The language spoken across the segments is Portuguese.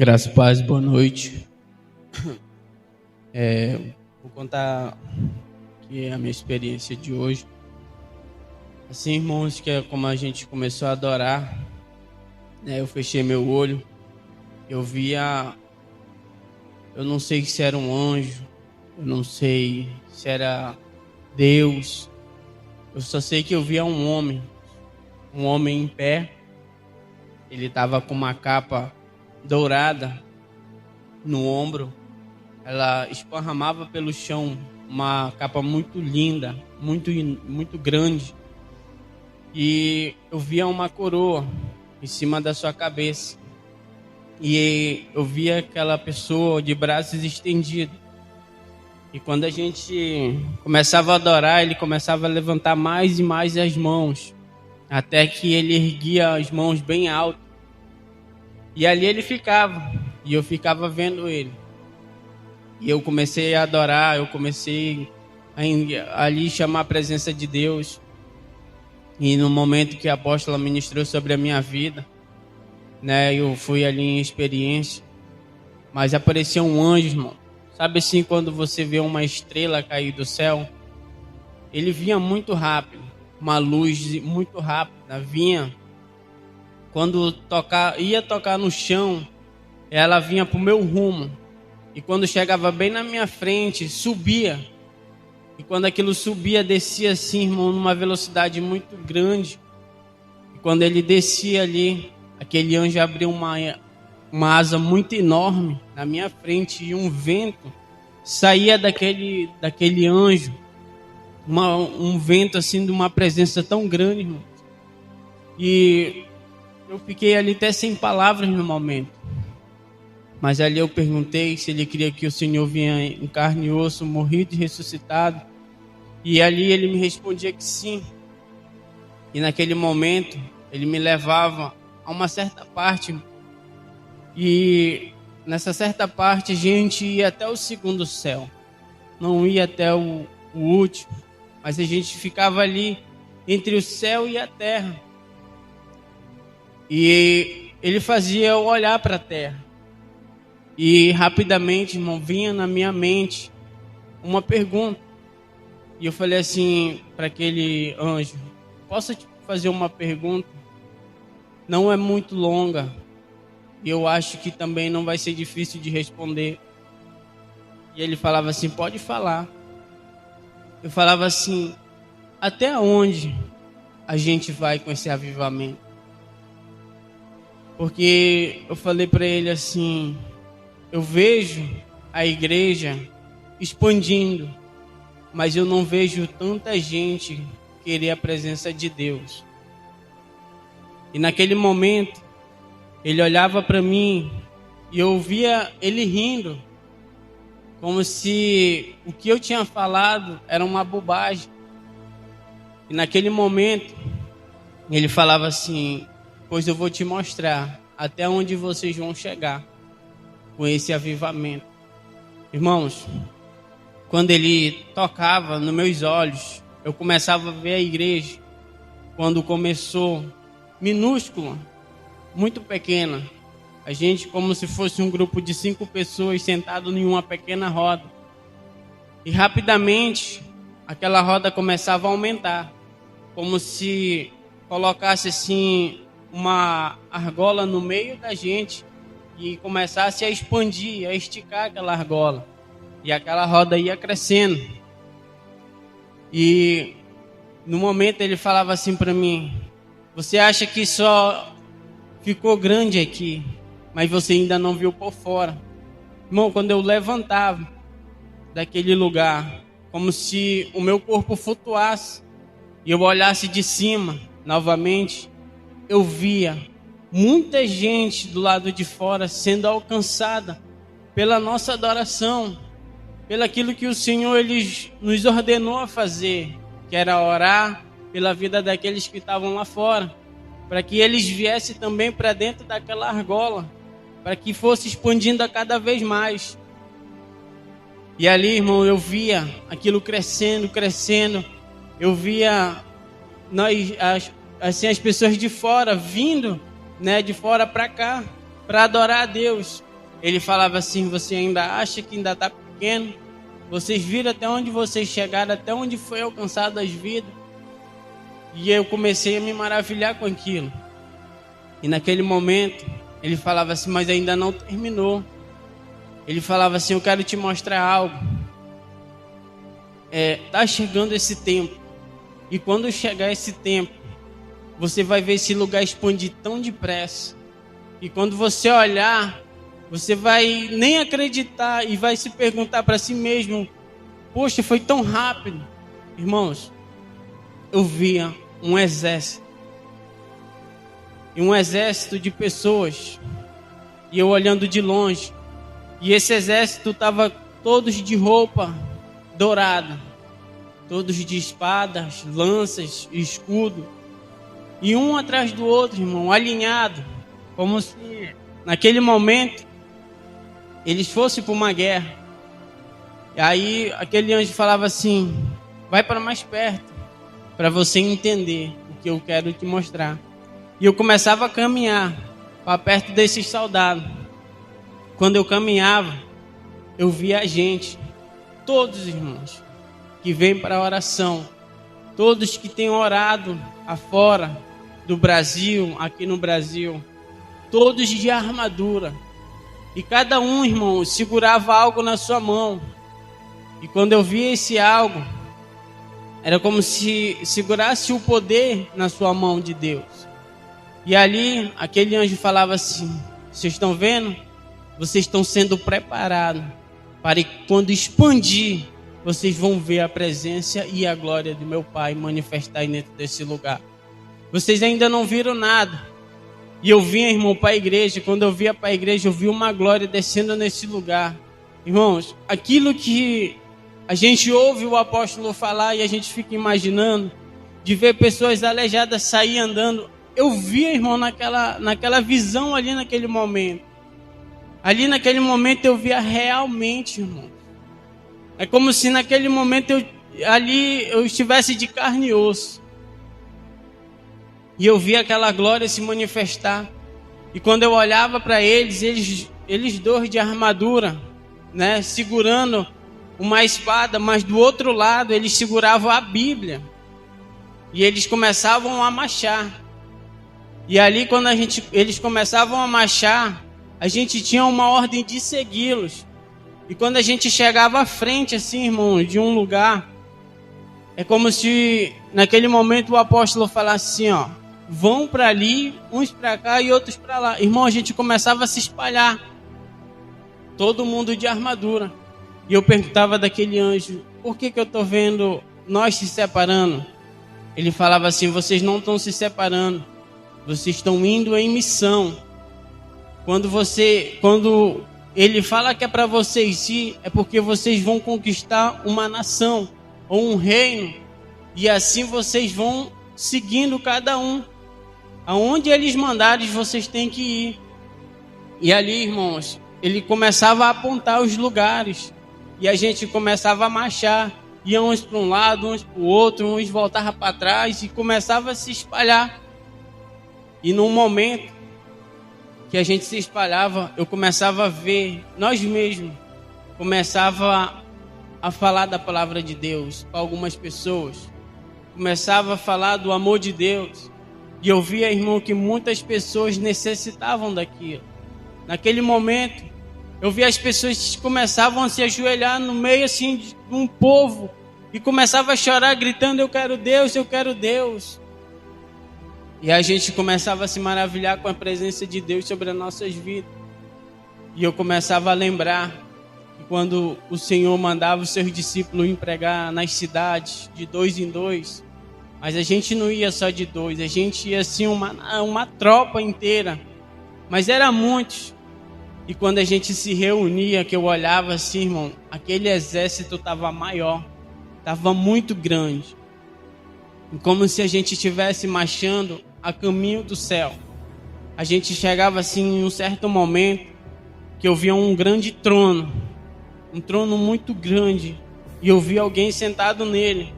Graça e paz, boa noite. Vou contar aqui a minha experiência de hoje. Assim, irmãos, que é como a gente começou a adorar, né? Eu fechei meu olho, eu via, eu não sei se era um anjo, eu não sei se era Deus, eu só sei que eu via um homem em pé. Ele estava com uma capa dourada no ombro, ela esparramava pelo chão, uma capa muito linda, muito grande, e eu via uma coroa em cima da sua cabeça, e eu via aquela pessoa de braços estendidos, e quando a gente começava a adorar, ele começava a levantar mais e mais as mãos, até que ele erguia as mãos bem alto, e ali ele ficava, e eu ficava vendo ele. E eu comecei a adorar, eu comecei a ali chamar a presença de Deus. E no momento que a apóstola ministrou sobre a minha vida, né, eu fui ali em experiência. Mas apareceu um anjo, irmão. Sabe assim, quando você vê uma estrela cair do céu? Ele vinha muito rápido, uma luz muito rápida, vinha. Quando ia tocar no chão, ela vinha para o meu rumo. E quando chegava bem na minha frente, subia. E quando aquilo subia, descia assim, irmão, numa velocidade muito grande. E quando ele descia ali, aquele anjo abriu uma asa muito enorme na minha frente. E um vento saía daquele anjo. Um vento assim, de uma presença tão grande, irmão. E eu fiquei ali até sem palavras no momento. Mas ali eu perguntei se ele queria que o Senhor vinha em carne e osso, morrido e ressuscitado. E ali ele me respondia que sim. E naquele momento, ele me levava a uma certa parte. E nessa certa parte, a gente ia até o segundo céu. Não ia até o último. Mas a gente ficava ali entre o céu e a terra. E ele fazia eu olhar para a terra. E rapidamente, irmão, vinha na minha mente uma pergunta. E eu falei assim para aquele anjo: posso te fazer uma pergunta? Não é muito longa. E eu acho que também não vai ser difícil de responder. E ele falava assim: pode falar. Eu falava assim: até onde a gente vai com esse avivamento? Porque eu falei para ele assim: eu vejo a igreja expandindo, mas eu não vejo tanta gente querer a presença de Deus. E naquele momento, ele olhava para mim e eu via ele rindo, como se o que eu tinha falado era uma bobagem. E naquele momento, ele falava assim: pois eu vou te mostrar até onde vocês vão chegar com esse avivamento. Irmãos, quando ele tocava nos meus olhos, eu começava a ver a igreja. Quando começou, minúscula, muito pequena, a gente como se fosse um grupo de 5 pessoas sentado em uma pequena roda. E rapidamente, aquela roda começava a aumentar, como se colocasse assim uma argola no meio da gente e começasse a expandir, a esticar aquela argola. E aquela roda ia crescendo. E no momento ele falava assim para mim: você acha que só ficou grande aqui, mas você ainda não viu por fora. Irmão, quando eu levantava daquele lugar, como se o meu corpo flutuasse, e eu olhasse de cima novamente, eu via muita gente do lado de fora sendo alcançada pela nossa adoração, pelo aquilo que o Senhor ele nos ordenou a fazer, que era orar pela vida daqueles que estavam lá fora, para que eles viessem também para dentro daquela argola, para que fosse expandindo a cada vez mais. E ali, irmão, eu via aquilo crescendo, eu via as pessoas de fora vindo, né, de fora para cá, para adorar a Deus. ele falava assim: você ainda acha que ainda está pequeno? Vocês viram até onde vocês chegaram, até onde foi alcançado as vidas? E eu comecei a me maravilhar com aquilo. E naquele momento, ele falava assim: mas ainda não terminou. Ele falava assim: eu quero te mostrar algo. Tá chegando esse tempo. E quando chegar esse tempo, você vai ver esse lugar expandir tão depressa. E quando você olhar, você vai nem acreditar e vai se perguntar para si mesmo: poxa, foi tão rápido. Irmãos, eu via um exército. E um exército de pessoas. E eu olhando de longe. E esse exército estava todos de roupa dourada. Todos de espadas, lanças, escudo. E um atrás do outro, irmão, alinhado. Como se naquele momento eles fossem para uma guerra. E aí aquele anjo falava assim: vai para mais perto, para você entender o que eu quero te mostrar. E eu começava a caminhar para perto desses soldados. Quando eu caminhava, eu via a gente, todos os irmãos que vêm para a oração, todos que têm orado afora do Brasil, aqui no Brasil, todos de armadura. E cada um, irmão, segurava algo na sua mão. E quando eu via esse algo, era como se segurasse o poder na sua mão de Deus. E ali, aquele anjo falava assim: vocês estão vendo? Vocês estão sendo preparados para que quando expandir, vocês vão ver a presença e a glória do meu Pai manifestar dentro desse lugar. Vocês ainda não viram nada. E eu vinha, irmão, para a igreja. Quando eu via para a igreja, eu vi uma glória descendo nesse lugar. Irmãos, aquilo que a gente ouve o apóstolo falar e a gente fica imaginando, de ver pessoas aleijadas sair andando. Eu via, irmão, naquela visão ali naquele momento. Ali naquele momento eu via realmente, irmão. É como se naquele momento eu estivesse de carne e osso. E eu via aquela glória se manifestar. E quando eu olhava para eles dois de armadura, né, segurando uma espada, mas do outro lado eles seguravam a Bíblia. E eles começavam a marchar. E ali quando eles começavam a marchar, a gente tinha uma ordem de segui-los. E quando a gente chegava à frente, assim, irmão, de um lugar, é como se naquele momento o apóstolo falasse assim, ó: vão para ali, uns para cá e outros para lá. Irmão, a gente começava a se espalhar, todo mundo de armadura. E eu perguntava daquele anjo: por que eu estou vendo nós se separando? Ele falava assim: vocês não estão se separando, vocês estão indo em missão. Quando ele fala que é para vocês ir, é porque vocês vão conquistar uma nação ou um reino, e assim vocês vão seguindo cada um. Aonde eles mandarem, vocês têm que ir. E ali, irmãos, ele começava a apontar os lugares, e a gente começava a marchar. Iam uns para um lado, uns para o outro, uns voltavam para trás e começava a se espalhar. E num momento que a gente se espalhava, eu começava a ver, nós mesmos, começava a falar da palavra de Deus para algumas pessoas. Começava a falar do amor de Deus. E eu via, irmão, que muitas pessoas necessitavam daquilo. Naquele momento, eu via as pessoas que começavam a se ajoelhar no meio assim de um povo e começava a chorar gritando: eu quero Deus, eu quero Deus. E a gente começava a se maravilhar com a presença de Deus sobre as nossas vidas. E eu começava a lembrar que quando o Senhor mandava os seus discípulos ir pregar nas cidades de 2 em 2, mas a gente não ia só de 2, a gente ia assim uma tropa inteira, mas era muitos. E quando a gente se reunia, que eu olhava assim, irmão, aquele exército estava maior, estava muito grande, como se a gente estivesse marchando a caminho do céu. A gente chegava assim em um certo momento que eu via um grande trono, um trono muito grande, e eu via alguém sentado nele,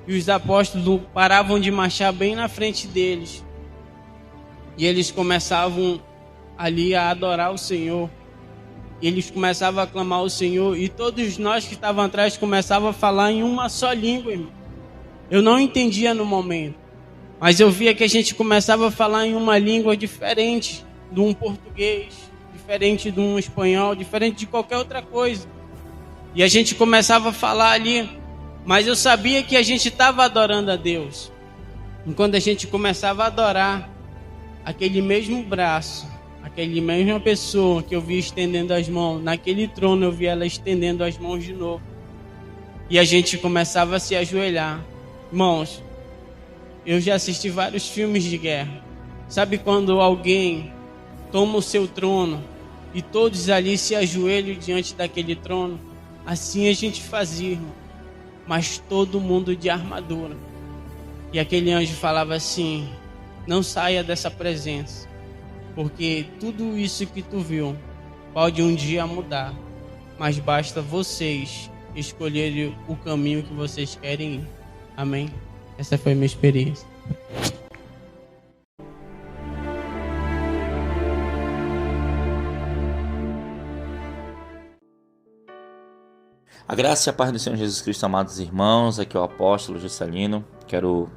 e os apóstolos paravam de marchar bem na frente deles, e eles começavam ali a adorar o Senhor. eles começavam a clamar ao Senhor e todos nós que estavam atrás começavam a falar em uma só língua, irmão. Eu não entendia no momento, mas eu via que a gente começava a falar em uma língua diferente de um português, diferente de um espanhol, diferente de qualquer outra coisa. E a gente começava a falar ali, mas eu sabia que a gente estava adorando a Deus. E quando a gente começava a adorar, aquele mesmo braço, aquela mesma pessoa que eu via estendendo as mãos, naquele trono eu via ela estendendo as mãos de novo. E a gente começava a se ajoelhar. Irmãos, eu já assisti vários filmes de guerra. Sabe quando alguém toma o seu trono e todos ali se ajoelham diante daquele trono? Assim a gente fazia, irmão. Mas todo mundo de armadura. E aquele anjo falava assim: não saia dessa presença, porque tudo isso que tu viu pode um dia mudar, mas basta vocês escolherem o caminho que vocês querem ir. Amém? Essa foi a minha experiência. A graça e a paz do Senhor Jesus Cristo, amados irmãos, aqui é o apóstolo Juscelino. Quero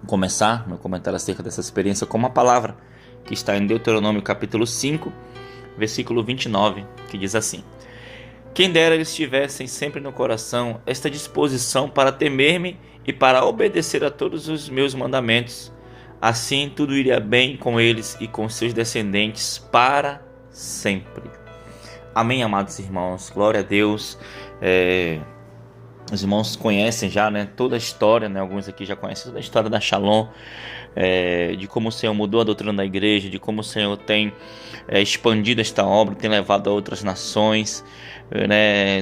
começar meu comentário acerca dessa experiência com uma palavra que está em Deuteronômio capítulo 5, versículo 29, que diz assim: quem dera eles tivessem sempre no coração esta disposição para temer-me e para obedecer a todos os meus mandamentos, assim tudo iria bem com eles e com seus descendentes para sempre. Amém, amados irmãos, glória a Deus. Os irmãos conhecem já, toda a história, alguns aqui já conhecem toda a história da Shalom, de como o Senhor mudou a doutrina da igreja, de como o Senhor tem expandido esta obra, tem levado a outras nações,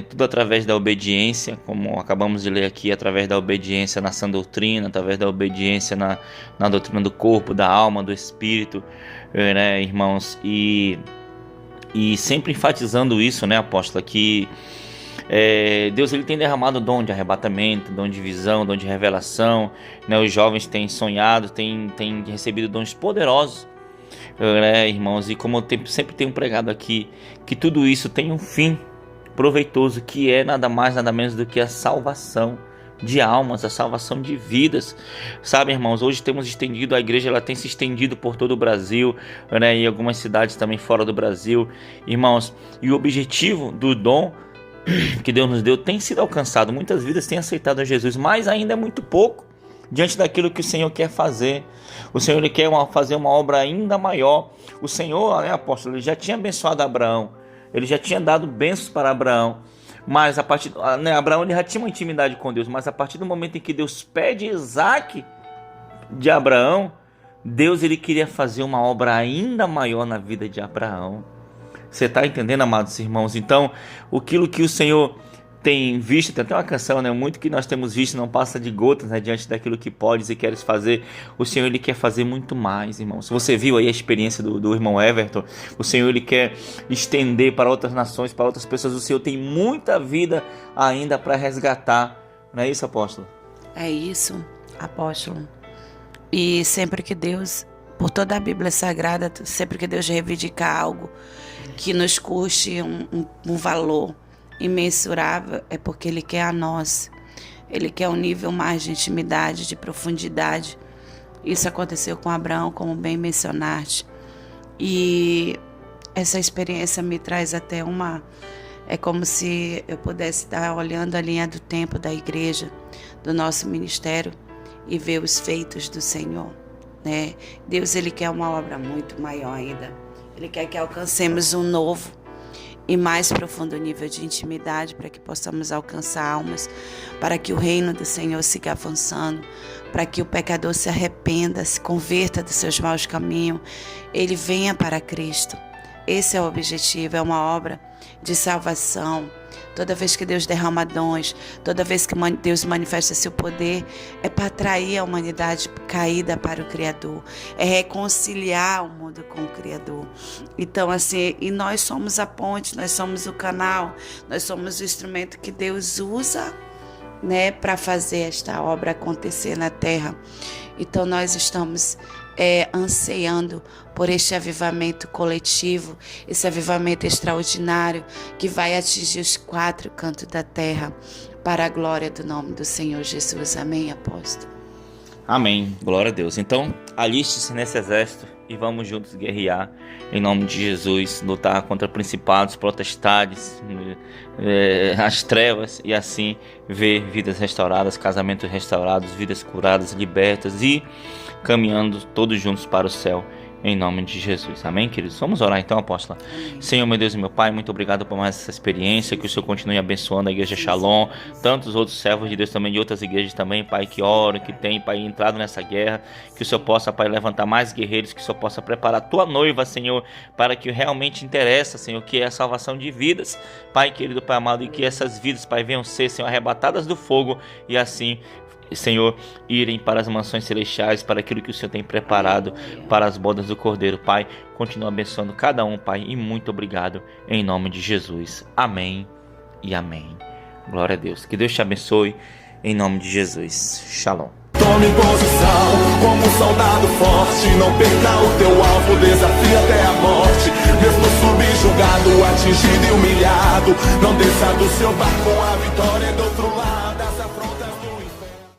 tudo através da obediência, como acabamos de ler aqui, através da obediência na sã doutrina, através da obediência na doutrina do corpo, da alma, do espírito, irmãos, e sempre enfatizando isso, apóstolo, que Deus ele tem derramado dom de arrebatamento, dom de visão, dom de revelação, os jovens têm sonhado, têm recebido dons poderosos, irmãos, e como eu sempre tenho pregado aqui, que tudo isso tem um fim proveitoso, que é nada mais, nada menos do que a salvação de almas, a salvação de vidas, sabe, irmãos? Hoje temos estendido, a igreja ela tem se estendido por todo o Brasil, e algumas cidades também fora do Brasil, irmãos, e o objetivo do dom que Deus nos deu tem sido alcançado. Muitas vidas têm aceitado a Jesus, mas ainda é muito pouco diante daquilo que o Senhor quer fazer. O Senhor ele quer fazer uma obra ainda maior. O Senhor, apóstolo, ele já tinha abençoado Abraão, ele já tinha dado bênçãos para Abraão, mas Abraão ele já tinha uma intimidade com Deus, mas a partir do momento em que Deus pede Isaac de Abraão, Deus ele queria fazer uma obra ainda maior na vida de Abraão. Você está entendendo, amados irmãos? Então, aquilo que o Senhor tem visto, tem até uma canção, muito que nós temos visto não passa de gotas, diante daquilo que podes e queres fazer. O Senhor ele quer fazer muito mais, irmãos. Você viu aí a experiência do irmão Everton? O Senhor ele quer estender para outras nações, para outras pessoas. O Senhor tem muita vida ainda para resgatar. Não é isso, apóstolo? É isso, apóstolo. E sempre que Deus, por toda a Bíblia Sagrada, sempre que Deus reivindica algo que nos custe um valor imensurável, é porque Ele quer a nós. Ele quer um nível mais de intimidade, de profundidade. Isso aconteceu com Abraão, como bem mencionaste. E essa experiência me traz até é como se eu pudesse estar olhando a linha do tempo da igreja, do nosso ministério, e ver os feitos do Senhor, Deus ele quer uma obra muito maior ainda. Ele quer que alcancemos um novo e mais profundo nível de intimidade, para que possamos alcançar almas, para que o reino do Senhor siga avançando, para que o pecador se arrependa, se converta dos seus maus caminhos, ele venha para Cristo. Esse é o objetivo, é uma obra de salvação. Toda vez que Deus derrama dons, toda vez que Deus manifesta seu poder, é para atrair a humanidade caída para o Criador, é reconciliar o mundo com o Criador. Então, assim, e nós somos a ponte, nós somos o canal, nós somos o instrumento que Deus usa, para fazer esta obra acontecer na terra. Então, nós estamos ansiando por este avivamento coletivo, esse avivamento extraordinário que vai atingir os 4 cantos da terra, para a glória do nome do Senhor Jesus. Amém, apóstolo? Amém, glória a Deus. Então, aliste-se nesse exército e vamos juntos guerrear em nome de Jesus, lutar contra principados, potestades, as trevas, e assim ver vidas restauradas, casamentos restaurados, vidas curadas, libertas e caminhando todos juntos para o céu. Em nome de Jesus. Amém, queridos? Vamos orar então, apóstola. Amém. Senhor, meu Deus e meu Pai, muito obrigado por mais essa experiência. Que o Senhor continue abençoando a Igreja Shalom, tantos outros servos de Deus também, de outras igrejas também, Pai, que oram, que tem, Pai, entrado nessa guerra. Que o Senhor possa, Pai, levantar mais guerreiros, que o Senhor possa preparar a Tua noiva, Senhor, para que realmente interessa, Senhor, que é a salvação de vidas. Pai, querido Pai amado, e que essas vidas, Pai, venham ser, Senhor, arrebatadas do fogo e assim, Senhor, irem para as mansões celestiais, para aquilo que o Senhor tem preparado para as bodas do Cordeiro. Pai, continua abençoando cada um, Pai, e muito obrigado em nome de Jesus. Amém e amém. Glória a Deus. Que Deus te abençoe em nome de Jesus. Shalom. Tome posição como um soldado forte. Não perca o teu alvo, desafia até a morte. Mesmo subjugado, atingido e humilhado, não desça do seu barco, a vitória é do outro lado.